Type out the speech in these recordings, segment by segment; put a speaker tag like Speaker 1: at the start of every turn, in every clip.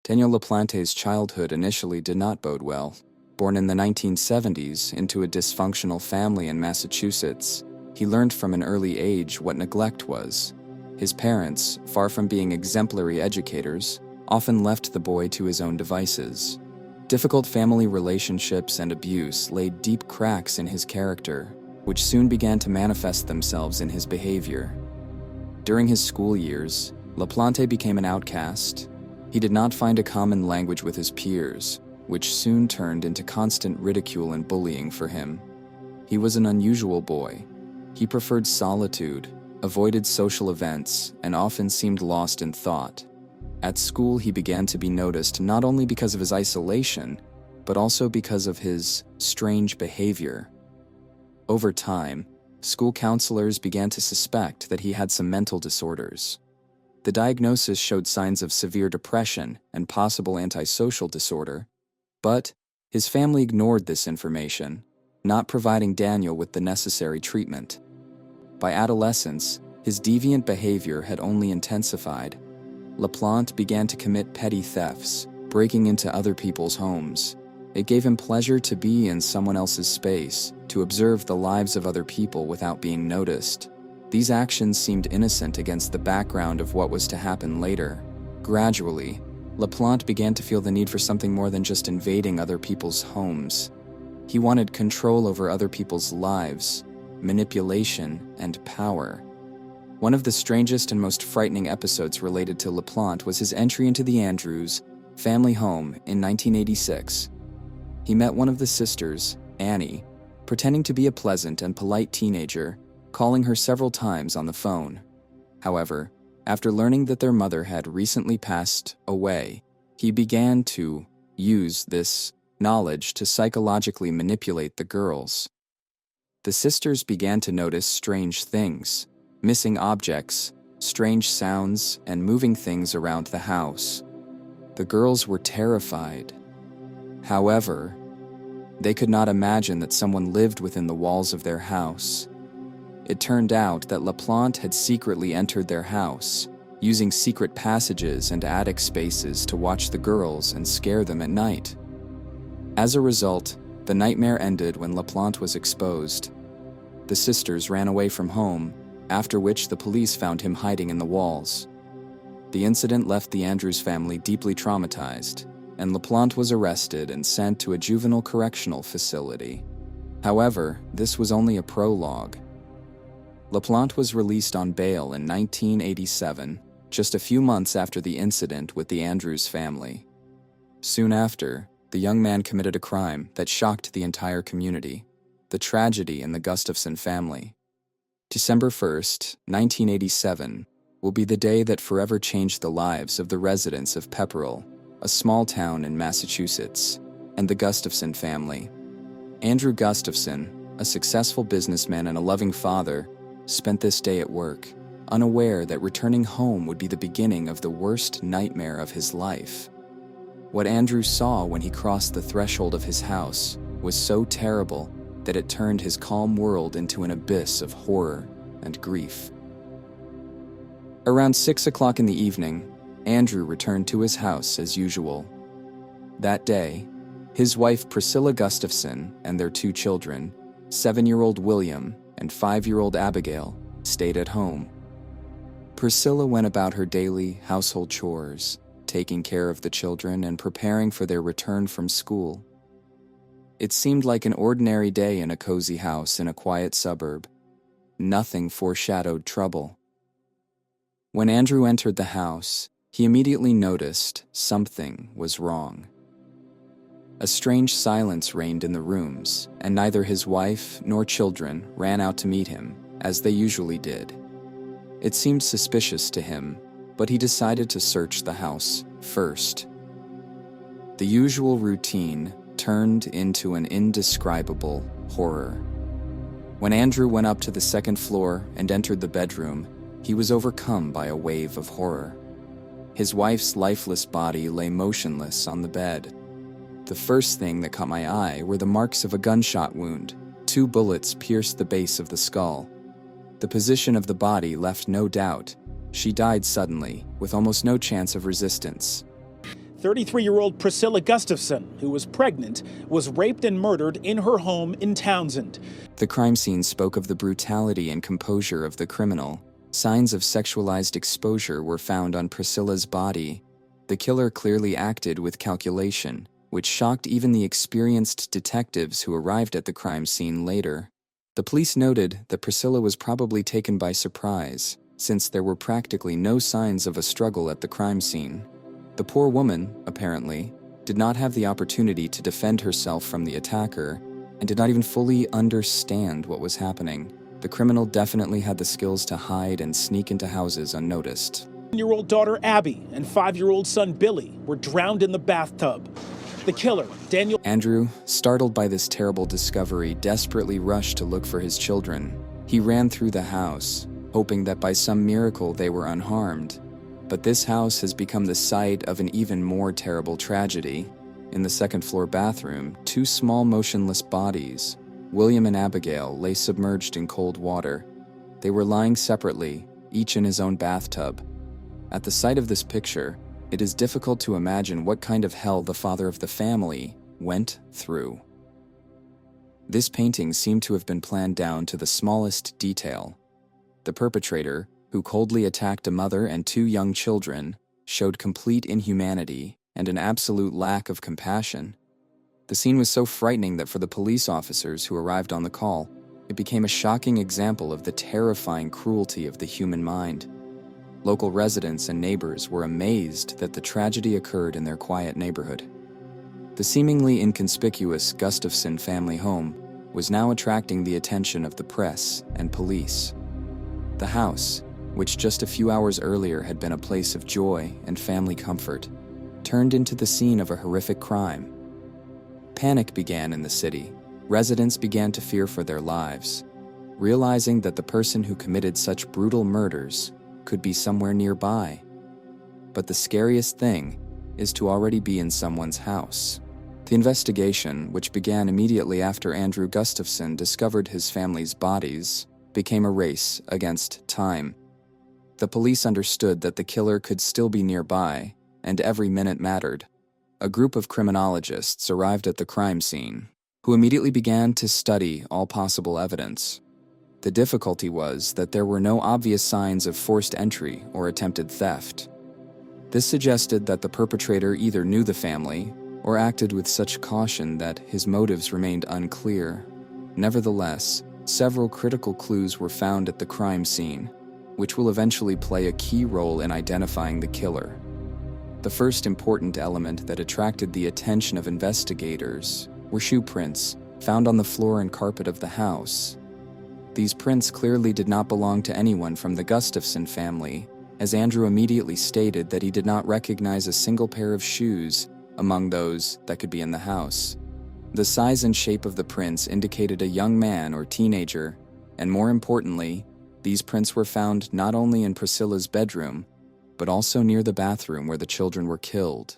Speaker 1: Daniel Laplante's childhood initially did not bode well. Born in the 1970s into a dysfunctional family in Massachusetts, he learned from an early age what neglect was. His parents, far from being exemplary educators, often left the boy to his own devices. Difficult family relationships and abuse laid deep cracks in his character, which soon began to manifest themselves in his behavior. During his school years, Laplante became an outcast. He did not find a common language with his peers, which soon turned into constant ridicule and bullying for him. He was an unusual boy. He preferred solitude, avoided social events, and often seemed lost in thought. At school, he began to be noticed not only because of his isolation, but also because of his strange behavior. Over time, school counselors began to suspect that he had some mental disorders. The diagnosis showed signs of severe depression and possible antisocial disorder, but his family ignored this information, not providing Daniel with the necessary treatment. By adolescence, his deviant behavior had only intensified. Laplante began to commit petty thefts, breaking into other people's homes. It gave him pleasure to be in someone else's space, to observe the lives of other people without being noticed. These actions seemed innocent against the background of what was to happen later. Gradually, Laplante began to feel the need for something more than just invading other people's homes. He wanted control over other people's lives, manipulation, and power. One of the strangest and most frightening episodes related to Laplante was his entry into the Andrews family home in 1986. He met one of the sisters, Annie, pretending to be a pleasant and polite teenager, calling her several times on the phone. However, after learning that their mother had recently passed away, he began to use this knowledge to psychologically manipulate the girls. The sisters began to notice strange things, missing objects, strange sounds, and moving things around the house. The girls were terrified. However, they could not imagine that someone lived within the walls of their house. It turned out that Laplante had secretly entered their house, using secret passages and attic spaces to watch the girls and scare them at night. As a result, the nightmare ended when Laplante was exposed. The sisters ran away from home, after which the police found him hiding in the walls. The incident left the Andrews family deeply traumatized, and Laplante was arrested and sent to a juvenile correctional facility. However, this was only a prologue. Laplante was released on bail in 1987, just a few months after the incident with the Andrews family. Soon after, the young man committed a crime that shocked the entire community: the tragedy in the Gustafson family. December 1st, 1987, will be the day that forever changed the lives of the residents of Pepperell, a small town in Massachusetts, and the Gustafson family. Andrew Gustafson, a successful businessman and a loving father, spent this day at work, unaware that returning home would be the beginning of the worst nightmare of his life. What Andrew saw when he crossed the threshold of his house was so terrible that it turned his calm world into an abyss of horror and grief. Around 6 o'clock in the evening, Andrew returned to his house as usual. That day, his wife Priscilla Gustafson and their 2 children, 7-year-old William and 5-year-old Abigail, stayed at home. Priscilla went about her daily household chores, taking care of the children and preparing for their return from school. It seemed like an ordinary day in a cozy house in a quiet suburb. Nothing foreshadowed trouble. When Andrew entered the house, he immediately noticed something was wrong. A strange silence reigned in the rooms, and neither his wife nor children ran out to meet him, as they usually did. It seemed suspicious to him, but he decided to search the house first. The usual routine turned into an indescribable horror. When Andrew went up to the second floor and entered the bedroom, he was overcome by a wave of horror. His wife's lifeless body lay motionless on the bed. The first thing that caught my eye were the marks of a gunshot wound. 2 bullets pierced the base of the skull. The position of the body left no doubt. She died suddenly, with almost no chance of resistance.
Speaker 2: 33-year-old Priscilla Gustafson, who was pregnant, was raped and murdered in her home in Townsend.
Speaker 1: The crime scene spoke of the brutality and composure of the criminal. Signs of sexualized exposure were found on Priscilla's body. The killer clearly acted with calculation, which shocked even the experienced detectives who arrived at the crime scene later. The police noted that Priscilla was probably taken by surprise, since there were practically no signs of a struggle at the crime scene. The poor woman, apparently, did not have the opportunity to defend herself from the attacker and did not even fully understand what was happening. The criminal definitely had the skills to hide and sneak into houses unnoticed.
Speaker 2: 10-year-old daughter Abby and 5-year-old son Billy were drowned in the bathtub. The killer, Daniel
Speaker 1: Andrew, startled by this terrible discovery, desperately rushed to look for his children. He ran through the house, hoping that by some miracle they were unharmed. But this house has become the site of an even more terrible tragedy. In the second-floor bathroom, 2 small motionless bodies, William and Abigail, lay submerged in cold water. They were lying separately, each in his own bathtub. At the sight of this picture, it is difficult to imagine what kind of hell the father of the family went through. This painting seemed to have been planned down to the smallest detail. The perpetrator, who coldly attacked a mother and 2 young children, showed complete inhumanity and an absolute lack of compassion. The scene was so frightening that for the police officers who arrived on the call, it became a shocking example of the terrifying cruelty of the human mind. Local residents and neighbors were amazed that the tragedy occurred in their quiet neighborhood. The seemingly inconspicuous Gustafson family home was now attracting the attention of the press and police. The house, which just a few hours earlier had been a place of joy and family comfort, turned into the scene of a horrific crime. Panic began in the city. Residents began to fear for their lives, realizing that the person who committed such brutal murders could be somewhere nearby. But the scariest thing is to already be in someone's house. The investigation, which began immediately after Andrew Gustafson discovered his family's bodies, became a race against time. The police understood that the killer could still be nearby, and every minute mattered. A group of criminologists arrived at the crime scene, who immediately began to study all possible evidence. The difficulty was that there were no obvious signs of forced entry or attempted theft. This suggested that the perpetrator either knew the family or acted with such caution that his motives remained unclear. Nevertheless, several critical clues were found at the crime scene, which will eventually play a key role in identifying the killer. The first important element that attracted the attention of investigators were shoe prints found on the floor and carpet of the house. These prints clearly did not belong to anyone from the Gustafson family, as Andrew immediately stated that he did not recognize a single pair of shoes among those that could be in the house. The size and shape of the prints indicated a young man or teenager, and more importantly, these prints were found not only in Priscilla's bedroom, but also near the bathroom where the children were killed.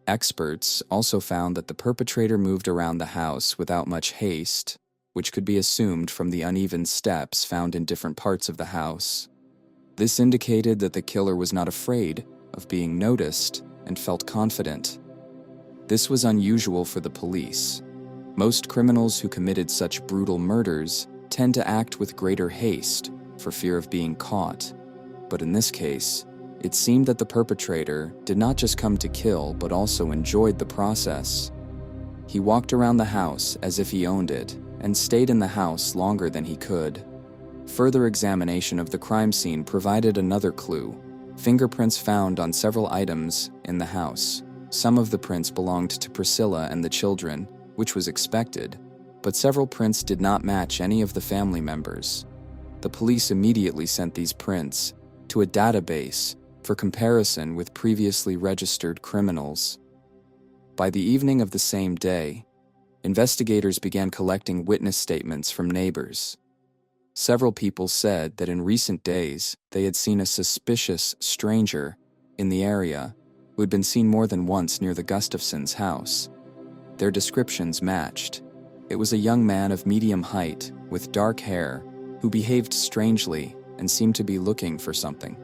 Speaker 1: Experts also found that the perpetrator moved around the house without much haste, which could be assumed from the uneven steps found in different parts of the house. This indicated that the killer was not afraid of being noticed and felt confident. This was unusual for the police. Most criminals who committed such brutal murders tend to act with greater haste for fear of being caught. But in this case, it seemed that the perpetrator did not just come to kill, but also enjoyed the process. He walked around the house as if he owned it, and stayed in the house longer than he could. Further examination of the crime scene provided another clue: fingerprints found on several items in the house. Some of the prints belonged to Priscilla and the children, which was expected, but several prints did not match any of the family members. The police immediately sent these prints to a database for comparison with previously registered criminals. By the evening of the same day, investigators began collecting witness statements from neighbors. Several people said that in recent days they had seen a suspicious stranger in the area who had been seen more than once near the Gustafsons' house. Their descriptions matched. It was a young man of medium height with dark hair who behaved strangely and seemed to be looking for something.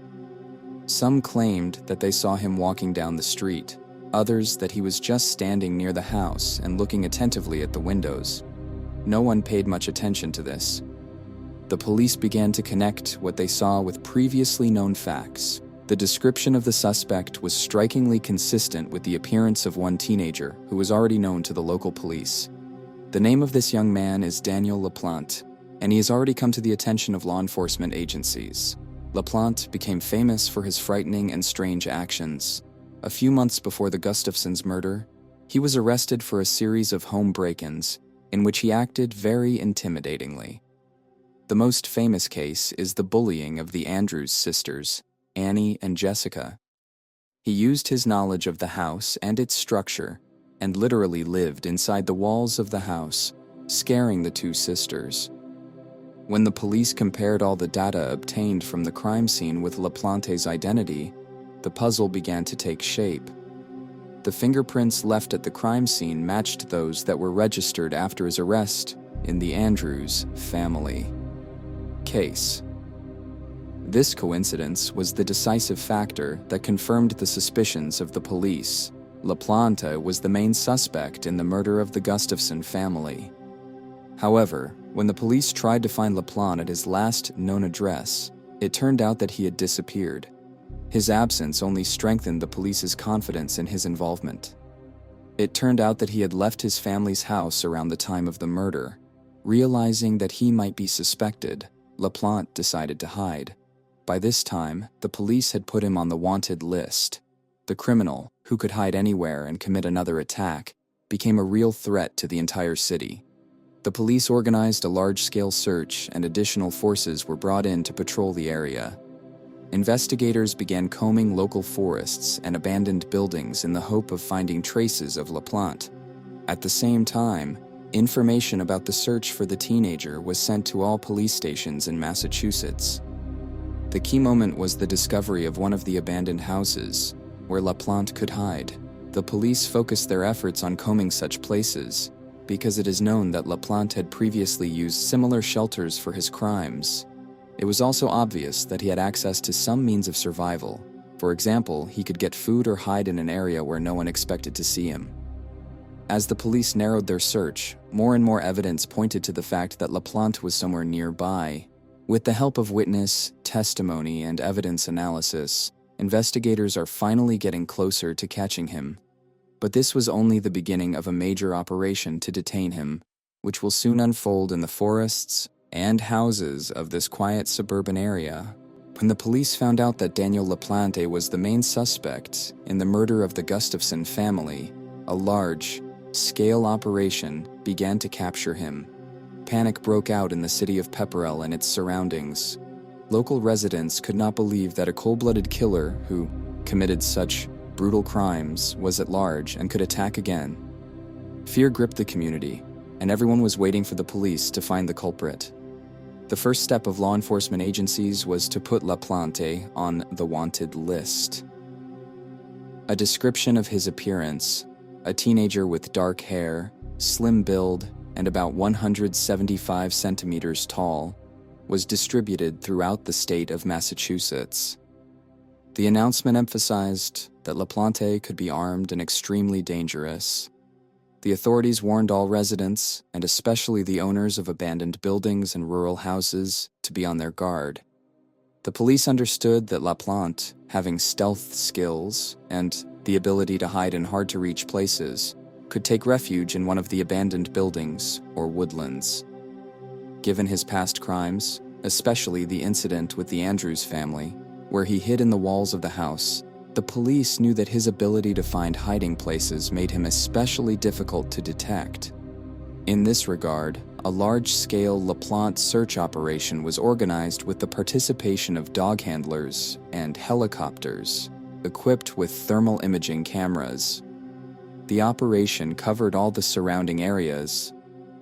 Speaker 1: Some claimed that they saw him walking down the street, others that he was just standing near the house and looking attentively at the windows. No one paid much attention to this. The police began to connect what they saw with previously known facts. The description of the suspect was strikingly consistent with the appearance of one teenager who was already known to the local police. The name of this young man is Daniel Laplante, and he has already come to the attention of law enforcement agencies. Laplante became famous for his frightening and strange actions. A few months before the Gustafsons' murder, he was arrested for a series of home break-ins in which he acted very intimidatingly. The most famous case is the bullying of the Andrews sisters, Annie and Jessica. He used his knowledge of the house and its structure and literally lived inside the walls of the house, scaring the two sisters. When the police compared all the data obtained from the crime scene with Laplante's identity, the puzzle began to take shape. The fingerprints left at the crime scene matched those that were registered after his arrest in the Andrews family case. This coincidence was the decisive factor that confirmed the suspicions of the police. Laplante was the main suspect in the murder of the Gustafson family. However, when the police tried to find Laplante at his last known address, it turned out that he had disappeared. His absence only strengthened the police's confidence in his involvement. It turned out that he had left his family's house around the time of the murder. Realizing that he might be suspected, Laplante decided to hide. By this time, the police had put him on the wanted list. The criminal, who could hide anywhere and commit another attack, became a real threat to the entire city. The police organized a large-scale search and additional forces were brought in to patrol the area. Investigators began combing local forests and abandoned buildings in the hope of finding traces of Laplante. At the same time, information about the search for the teenager was sent to all police stations in Massachusetts. The key moment was the discovery of one of the abandoned houses, where Laplante could hide. The police focused their efforts on combing such places, because it is known that Laplante had previously used similar shelters for his crimes. It was also obvious that he had access to some means of survival. For example, he could get food or hide in an area where no one expected to see him. As the police narrowed their search, more and more evidence pointed to the fact that Laplante was somewhere nearby. With the help of witness, testimony, and evidence analysis, investigators are finally getting closer to catching him. But this was only the beginning of a major operation to detain him, which will soon unfold in the forests and houses of this quiet suburban area. When the police found out that Daniel Laplante was the main suspect in the murder of the Gustafson family, a large-scale operation began to capture him. Panic broke out in the city of Pepperell and its surroundings. Local residents could not believe that a cold-blooded killer who committed such brutal crimes was at large and could attack again. Fear gripped the community, and everyone was waiting for the police to find the culprit. The first step of law enforcement agencies was to put Laplante on the wanted list. A description of his appearance, a teenager with dark hair, slim build, and about 175 centimeters tall, was distributed throughout the state of Massachusetts. The announcement emphasized that Laplante could be armed and extremely dangerous. The authorities warned all residents, and especially the owners of abandoned buildings and rural houses, to be on their guard. The police understood that Laplante, having stealth skills and the ability to hide in hard-to-reach places, could take refuge in one of the abandoned buildings or woodlands. Given his past crimes, especially the incident with the Andrews family, where he hid in the walls of the house, the police knew that his ability to find hiding places made him especially difficult to detect. In this regard, a large-scale Laplante search operation was organized with the participation of dog handlers and helicopters, equipped with thermal imaging cameras. The operation covered all the surrounding areas,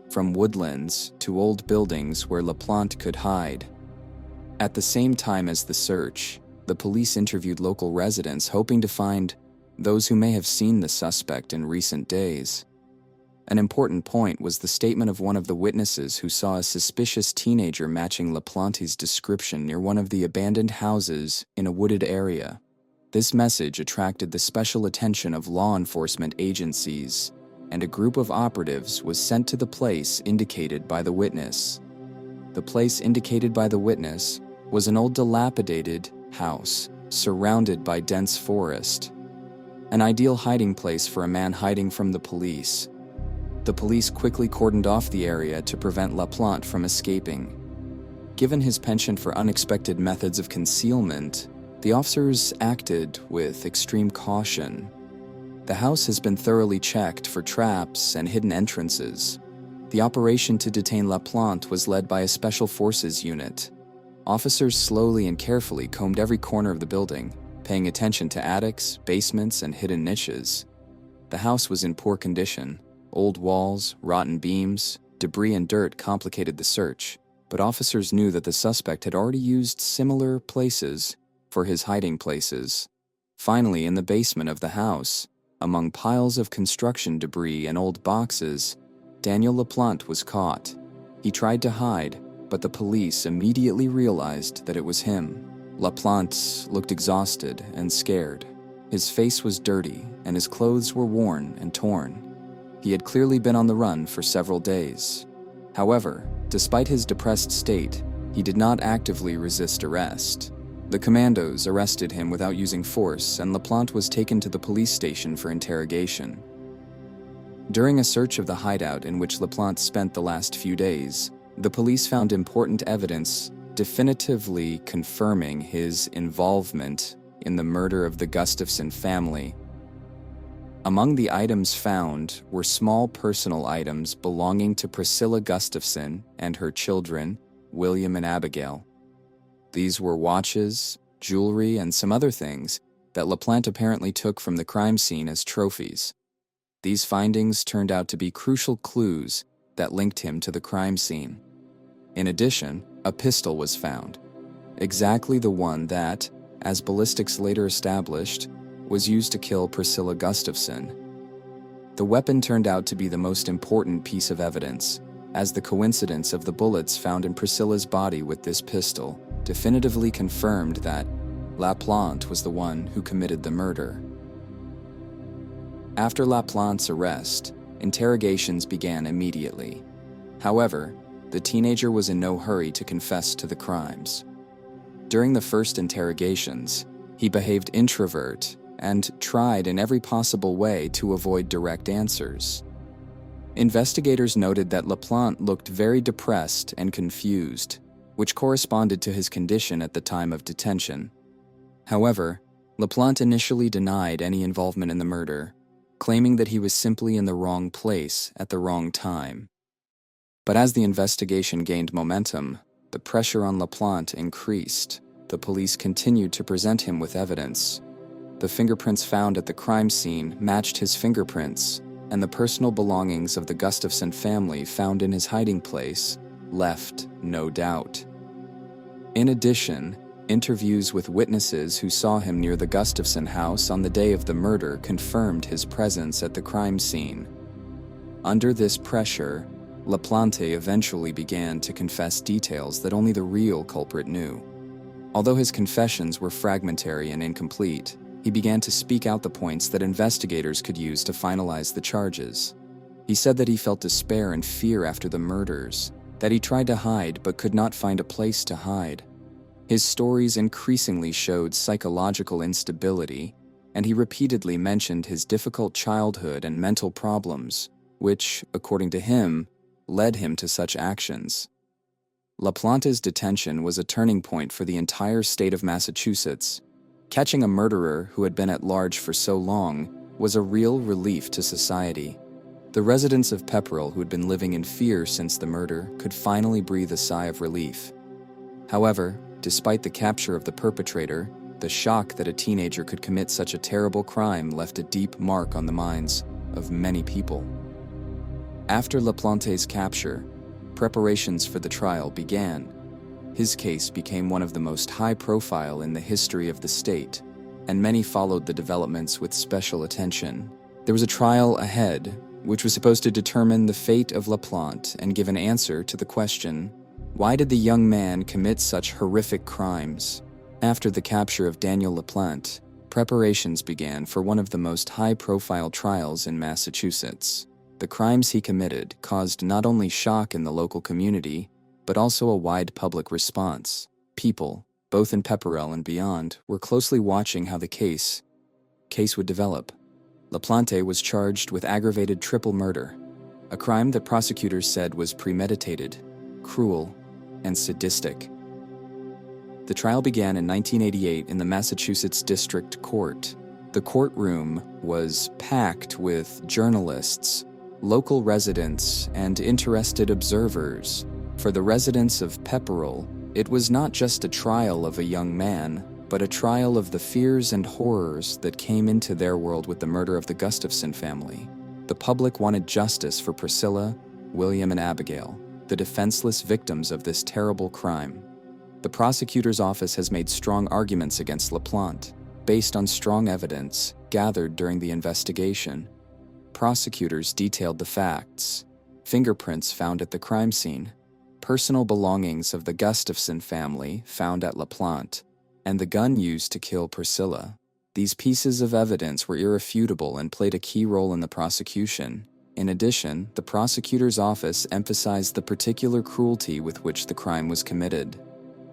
Speaker 1: from woodlands to old buildings where Laplante could hide. At the same time as the search, the police interviewed local residents hoping to find those who may have seen the suspect in recent days. An important point was the statement of one of the witnesses who saw a suspicious teenager matching Laplante's description near one of the abandoned houses in a wooded area. This message attracted the special attention of law enforcement agencies, and a group of operatives was sent to the place indicated by the witness. The place indicated by the witness was an old dilapidated house surrounded by dense forest, an ideal hiding place for a man hiding from the police. The police quickly cordoned off the area to prevent Laplante from escaping. Given his penchant for unexpected methods of concealment, the officers acted with extreme caution. The house has been thoroughly checked for traps and hidden entrances. The operation to detain Laplante was led by a special forces unit. Officers slowly and carefully combed every corner of the building, paying attention to attics, basements, and hidden niches. The house was in poor condition. Old walls, rotten beams, debris and dirt complicated the search, but officers knew that the suspect had already used similar places for his hiding places. Finally, in the basement of the house, among piles of construction debris and old boxes, Daniel Laplante was caught. He tried to hide, but the police immediately realized that it was him. Laplante looked exhausted and scared. His face was dirty, and his clothes were worn and torn. He had clearly been on the run for several days. However, despite his depressed state, he did not actively resist arrest. The commandos arrested him without using force, and Laplante was taken to the police station for interrogation. During a search of the hideout in which Laplante spent the last few days, the police found important evidence definitively confirming his involvement in the murder of the Gustafson family. Among the items found were small personal items belonging to Priscilla Gustafson and her children, William and Abigail. These were watches, jewelry, and some other things that Laplante apparently took from the crime scene as trophies. These findings turned out to be crucial clues that linked him to the crime scene. In addition, a pistol was found, exactly the one that, as ballistics later established, was used to kill Priscilla Gustafson. The weapon turned out to be the most important piece of evidence, as the coincidence of the bullets found in Priscilla's body with this pistol definitively confirmed that Laplante was the one who committed the murder. After Laplante's arrest, interrogations began immediately. However, the teenager was in no hurry to confess to the crimes. During the first interrogations, he behaved introvert and tried in every possible way to avoid direct answers. Investigators noted that Laplante looked very depressed and confused, which corresponded to his condition at the time of detention. However, Laplante initially denied any involvement in the murder, claiming that he was simply in the wrong place at the wrong time. But as the investigation gained momentum, the pressure on Laplante increased. The police continued to present him with evidence. The fingerprints found at the crime scene matched his fingerprints, and the personal belongings of the Gustafson family found in his hiding place left no doubt. In addition, interviews with witnesses who saw him near the Gustafson house on the day of the murder confirmed his presence at the crime scene. Under this pressure, Laplante eventually began to confess details that only the real culprit knew. Although his confessions were fragmentary and incomplete, he began to speak out the points that investigators could use to finalize the charges. He said that he felt despair and fear after the murders, that he tried to hide but could not find a place to hide. His stories increasingly showed psychological instability, and he repeatedly mentioned his difficult childhood and mental problems, which, according to him, led him to such actions. Laplante's detention was a turning point for the entire state of Massachusetts. Catching a murderer who had been at large for so long was a real relief to society. The residents of Pepperell, who had been living in fear since the murder, could finally breathe a sigh of relief. However, despite the capture of the perpetrator, the shock that a teenager could commit such a terrible crime left a deep mark on the minds of many people. After Laplante's capture, preparations for the trial began. His case became one of the most high-profile in the history of the state, and many followed the developments with special attention. There was a trial ahead, which was supposed to determine the fate of Laplante and give an answer to the question, why did the young man commit such horrific crimes? After the capture of Daniel Laplante, Preparations began for one of the most high-profile trials in Massachusetts. The crimes he committed caused not only shock in the local community, but also a wide public response. People, both in Pepperell and beyond, were closely watching how the case would develop. Laplante was charged with aggravated triple murder, a crime that prosecutors said was premeditated, cruel, and sadistic. The trial began in 1988 in the Massachusetts District Court. The courtroom was packed with journalists, local residents, and interested observers. For the residents of Pepperell, it was not just a trial of a young man, but a trial of the fears and horrors that came into their world with the murder of the Gustafson family. The public wanted justice for Priscilla, William, and Abigail, the defenseless victims of this terrible crime. The prosecutor's office has made strong arguments against Laplante, based on strong evidence gathered during the investigation. Prosecutors detailed the facts: fingerprints found at the crime scene, personal belongings of the Gustafson family found at Laplante, and the gun used to kill Priscilla. These pieces of evidence were irrefutable and played a key role in the prosecution. In addition, the prosecutor's office emphasized the particular cruelty with which the crime was committed.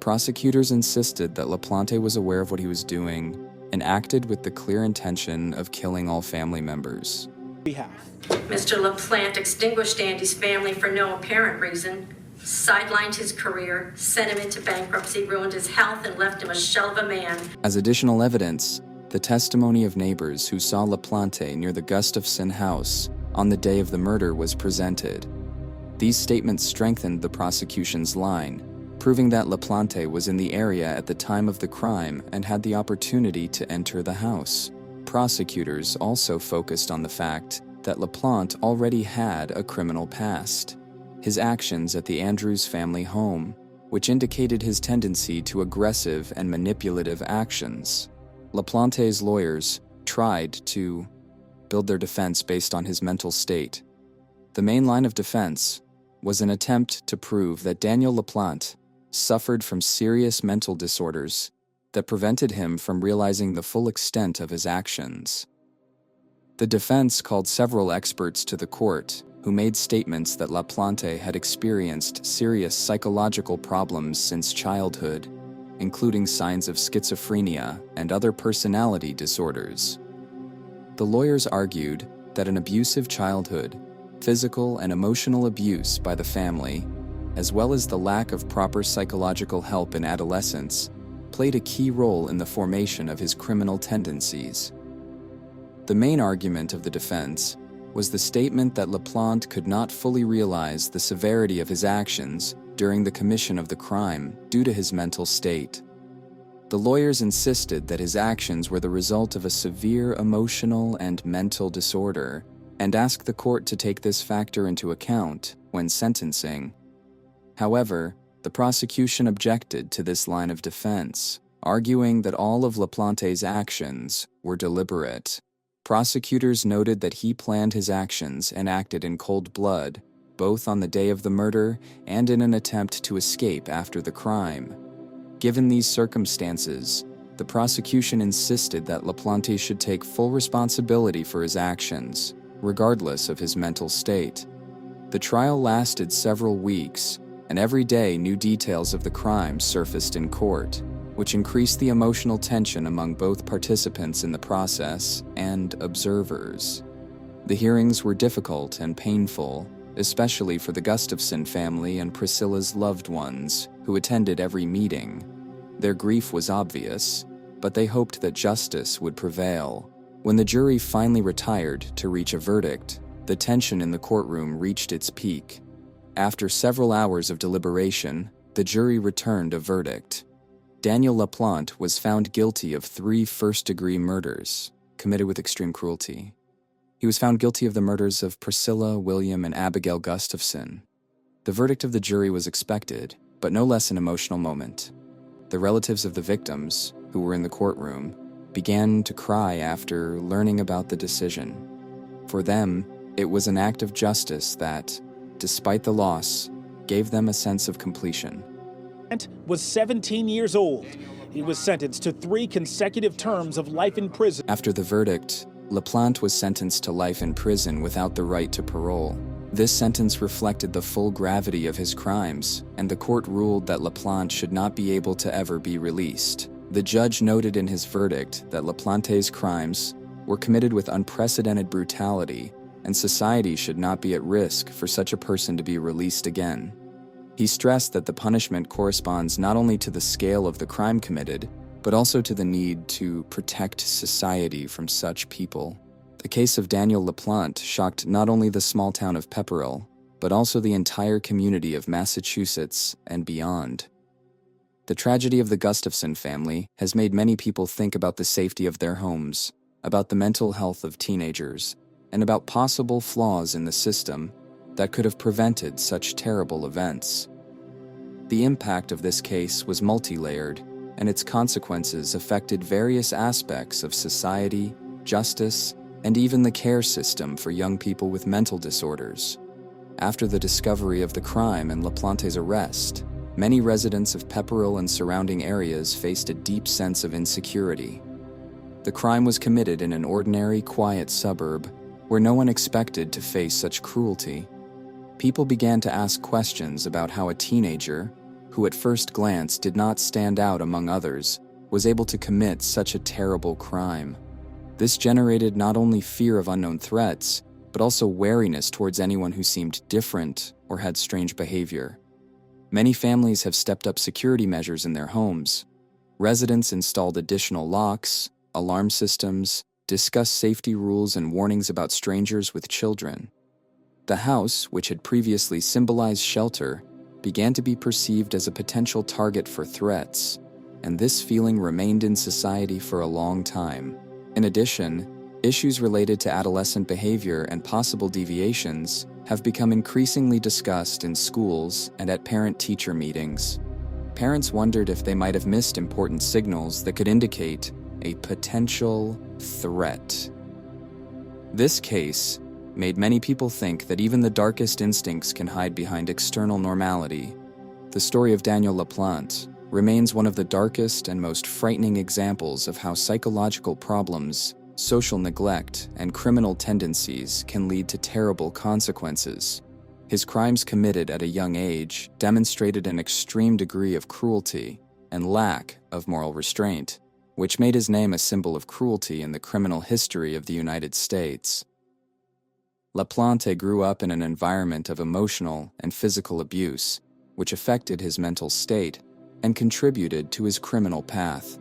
Speaker 1: Prosecutors insisted that Laplante was aware of what he was doing and acted with the clear intention of killing all family members.
Speaker 3: Mr. Laplante extinguished Andy's family for no apparent reason, sidelined his career, sent him into bankruptcy, ruined his health, and left him a shell of a man.
Speaker 1: As additional evidence, the testimony of neighbors who saw Laplante near the Gustafson house on the day of the murder was presented. These statements strengthened the prosecution's line, proving that Laplante was in the area at the time of the crime and had the opportunity to enter the house. Prosecutors also focused on the fact that Laplante already had a criminal past. His actions at the Andrews family home, which indicated his tendency to aggressive and manipulative actions. Laplante's lawyers tried to build their defense based on his mental state. The main line of defense was an attempt to prove that Daniel Laplante suffered from serious mental disorders that prevented him from realizing the full extent of his actions. The defense called several experts to the court who made statements that Laplante had experienced serious psychological problems since childhood, including signs of schizophrenia and other personality disorders. The lawyers argued that an abusive childhood, physical and emotional abuse by the family, as well as the lack of proper psychological help in adolescence, played a key role in the formation of his criminal tendencies. The main argument of the defense was the statement that Laplante could not fully realize the severity of his actions during the commission of the crime due to his mental state. The lawyers insisted that his actions were the result of a severe emotional and mental disorder, and asked the court to take this factor into account when sentencing. However, the prosecution objected to this line of defense, arguing that all of Laplante's actions were deliberate. Prosecutors noted that he planned his actions and acted in cold blood, both on the day of the murder and in an attempt to escape after the crime. Given these circumstances, the prosecution insisted that Laplante should take full responsibility for his actions, regardless of his mental state. The trial lasted several weeks, and every day new details of the crime surfaced in court, which increased the emotional tension among both participants in the process and observers. The hearings were difficult and painful, especially for the Gustafson family and Priscilla's loved ones, who attended every meeting. Their grief was obvious, but they hoped that justice would prevail. When the jury finally retired to reach a verdict, the tension in the courtroom reached its peak. After several hours of deliberation, the jury returned a verdict. Daniel Laplante was found guilty of 3 first-degree murders, committed with extreme cruelty. He was found guilty of the murders of Priscilla, William, and Abigail Gustafson. The verdict of the jury was expected, but no less an emotional moment. The relatives of the victims, who were in the courtroom, began to cry after learning about the decision. For them, it was an act of justice that, despite the loss, gave them a sense of completion.
Speaker 2: Was 17 years old. He was sentenced to 3 consecutive terms of life in prison.
Speaker 1: After the verdict, Laplante was sentenced to life in prison without the right to parole. This sentence reflected the full gravity of his crimes, and the court ruled that Laplante should not be able to ever be released. The judge noted in his verdict that Laplante's crimes were committed with unprecedented brutality, and society should not be at risk for such a person to be released again. He stressed that the punishment corresponds not only to the scale of the crime committed, but also to the need to protect society from such people. The case of Daniel Laplante shocked not only the small town of Pepperell, but also the entire community of Massachusetts and beyond. The tragedy of the Gustafson family has made many people think about the safety of their homes, about the mental health of teenagers, and about possible flaws in the system that could have prevented such terrible events. The impact of this case was multi-layered, and its consequences affected various aspects of society, justice, and even the care system for young people with mental disorders. After the discovery of the crime and Laplante's arrest, many residents of Pepperell and surrounding areas faced a deep sense of insecurity. The crime was committed in an ordinary, quiet suburb where no one expected to face such cruelty. People began to ask questions about how a teenager, who at first glance did not stand out among others, was able to commit such a terrible crime. This generated not only fear of unknown threats, but also wariness towards anyone who seemed different or had strange behavior. Many families have stepped up security measures in their homes. Residents installed additional locks, alarm systems, discussed safety rules and warnings about strangers with children. The house, which had previously symbolized shelter, began to be perceived as a potential target for threats, and this feeling remained in society for a long time. In addition, issues related to adolescent behavior and possible deviations have become increasingly discussed in schools and at parent-teacher meetings. Parents wondered if they might have missed important signals that could indicate a potential threat. This case made many people think that even the darkest instincts can hide behind external normality. The story of Daniel Laplante remains one of the darkest and most frightening examples of how psychological problems, social neglect, and criminal tendencies can lead to terrible consequences. His crimes committed at a young age demonstrated an extreme degree of cruelty and lack of moral restraint, which made his name a symbol of cruelty in the criminal history of the United States. Laplante grew up in an environment of emotional and physical abuse, which affected his mental state and contributed to his criminal path.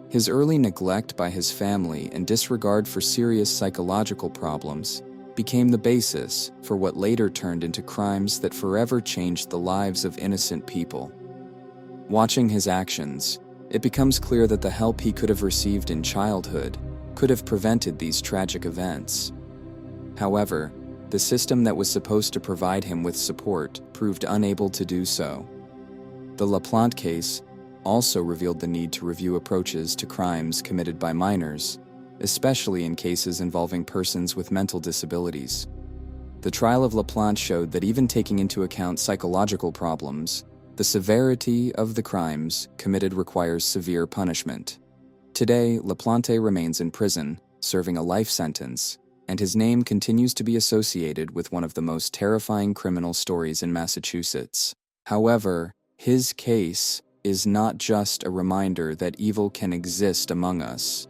Speaker 1: His early neglect by his family and disregard for serious psychological problems became the basis for what later turned into crimes that forever changed the lives of innocent people. Watching his actions, it becomes clear that the help he could have received in childhood could have prevented these tragic events. However, the system that was supposed to provide him with support proved unable to do so. The Laplante case also revealed the need to review approaches to crimes committed by minors, especially in cases involving persons with mental disabilities. The trial of Laplante showed that even taking into account psychological problems, the severity of the crimes committed requires severe punishment. Today, Laplante remains in prison, serving a life sentence, and his name continues to be associated with one of the most terrifying criminal stories in Massachusetts. However, his case is not just a reminder that evil can exist among us,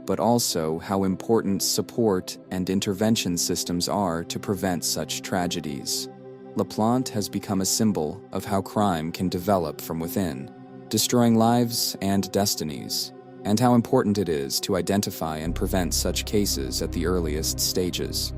Speaker 1: but also how important support and intervention systems are to prevent such tragedies. Laplante has become a symbol of how crime can develop from within, destroying lives and destinies, and how important it is to identify and prevent such cases at the earliest stages.